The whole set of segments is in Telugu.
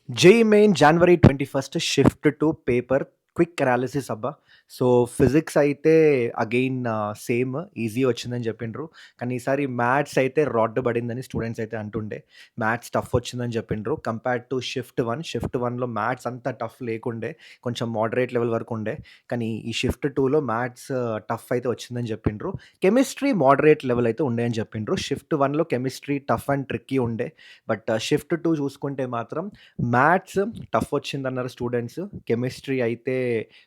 JEE Main January 21st shift to paper quick analysis అబ్బా! సో, ఫిజిక్స్ అయితే అగైన్ సేమ్ ఈజీ వచ్చిందని చెప్పిండ్రు. కానీ ఈసారి మ్యాథ్స్ అయితే రాడ్ పడిందని స్టూడెంట్స్ అయితే అంటుండే. మ్యాథ్స్ టఫ్ వచ్చిందని చెప్పిండ్రు. కంపేర్డ్ టు షిఫ్ట్ 1లో మ్యాథ్స్ అంత టఫ్ లేకుండే. కొంచెం మోడరేట్ లెవెల్ వరకు ఉండే. కానీ ఈ షిఫ్ట్ 2లో మ్యాథ్స్ టఫ్ అయితే వచ్చిందని చెప్పిండ్రు. కెమిస్ట్రీ మోడరేట్ లెవెల్ అయితే ఉండే అని చెప్పిండ్రు. షిఫ్ట్ 1లో కెమిస్ట్రీ టఫ్ అండ్ ట్రిక్కీ ఉండే. బట్ షిఫ్ట్ 2 చూసుకుంటే మాత్రం మ్యాథ్స్ టఫ్ వచ్చిందన్నారు స్టూడెంట్స్. కెమిస్ట్రీ అయితే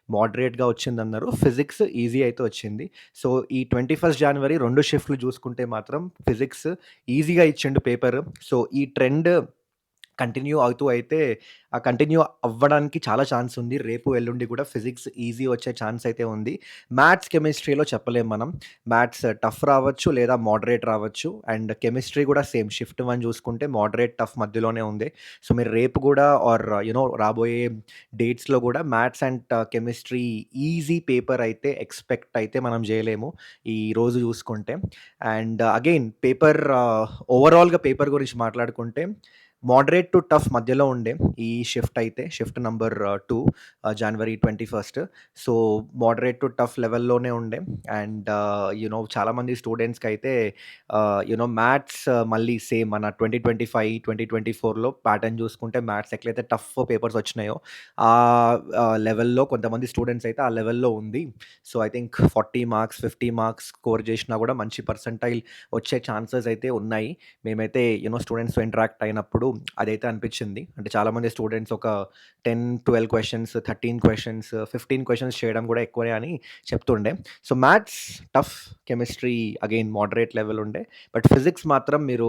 మోడరేట్‌గా వచ్చిందన్నారు. ఫిజిక్స్ ఈజీ అయితే వచ్చింది. సో, ఈ 21 జనవరి 2 షిఫ్ట్‌లు చూసుకుంటే మాత్రం ఫిజిక్స్ ఈజీగా ఇచ్చిండు పేపరు. సో, ఈ ట్రెండ్ కంటిన్యూ అవుతూ అయితే కంటిన్యూ అవ్వడానికి చాలా ఛాన్స్ ఉంది. రేపు, ఎల్లుండి కూడా ఫిజిక్స్ ఈజీ వచ్చే ఛాన్స్ అయితే ఉంది. మ్యాథ్స్, కెమిస్ట్రీలో చెప్పలేం మనం. మ్యాథ్స్ టఫ్ రావచ్చు లేదా మోడరేట్ రావచ్చు. అండ్ కెమిస్ట్రీ కూడా సేమ్ షిఫ్ట్ 1 చూసుకుంటే మోడరేట్, టఫ్ మధ్యలోనే ఉంది. సో, మీరు రేపు కూడా ఆర్ రాబోయే డేట్స్‌లో కూడా maths and chemistry easy paper అయితే ఎక్స్‌పెక్ట్ అయితే మనం చేయలేము. ఈ రోజు చూసుకుంటే. అండ్ అగైన్ పేపర్ ఓవరాల్‌గా పేపర్ గురించి మాట్లాడుకుంటే మోడరేట్ టు టఫ్ మధ్యలో ఉండే ఈ షిఫ్ట్ అయితే. షిఫ్ట్ నంబర్ 2 జనవరి 21. సో, మోడరేట్ టు టఫ్ లెవెల్‌లోనే ఉండే. అండ్ చాలామంది స్టూడెంట్స్‌కైతే మ్యాథ్స్ మళ్ళీ సేమ్ మన 2025, 2024లో ప్యాటర్న్ చూసుకుంటే మ్యాథ్స్ ఎట్లయితే టఫ్ పేపర్స్ వచ్చినాయో ఆ లెవెల్‌లో కొంతమంది స్టూడెంట్స్ అయితే ఆ లెవెల్‌లో ఉంది. So, I think 40 marks, 50 marks score చేసినా కూడా మంచి పర్సెంటైల్ వచ్చే ఛాన్సెస్ అయితే ఉన్నాయి. మేమైతే స్టూడెంట్స్‌తో ఇంటరాక్ట్ అయినప్పుడు అదైతే అనిపించింది. అంటే చాలామంది స్టూడెంట్స్ ఒక 10, 12 క్వెషన్స్, 13 క్వెషన్స్, 15 క్వెషన్స్ చేయడం కూడా ఎక్కువనే అని చెప్తుండే. So, maths tough, chemistry again moderate level ఉండే. బట్ ఫిజిక్స్ మాత్రం మీరు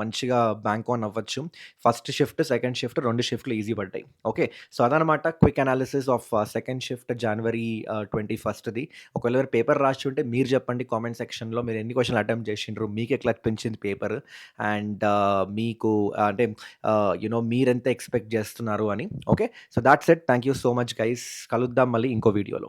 మంచిగా బ్యాంక్ ఆన్ అవ్వచ్చు. ఫస్ట్ షిఫ్ట్, సెకండ్ షిఫ్ట్ 2 షిఫ్ట్‌లు ఈజీ పడ్డాయి. ఓకే. సో, అదనమాట quick analysis of second shift జనవరి 21ది. ఒకవేళ మీరు పేపర్ రాసుంటే మీరు చెప్పండి కామెంట్ సెక్షన్‌లో మీరు ఎన్ని క్వెషన్‌లు అటెంప్ట్ చేసిండ్రు? మీకు ఎట్లా అనిపించింది పేపర్? అండ్ మీకు అంటే మీరెంత ఎక్స్‌పెక్ట్ చేస్తున్నారు అని. Okay. So, thoughts it. Thank you so much guys. కలుద్దాం మళ్ళీ ఇంకో వీడియోలో.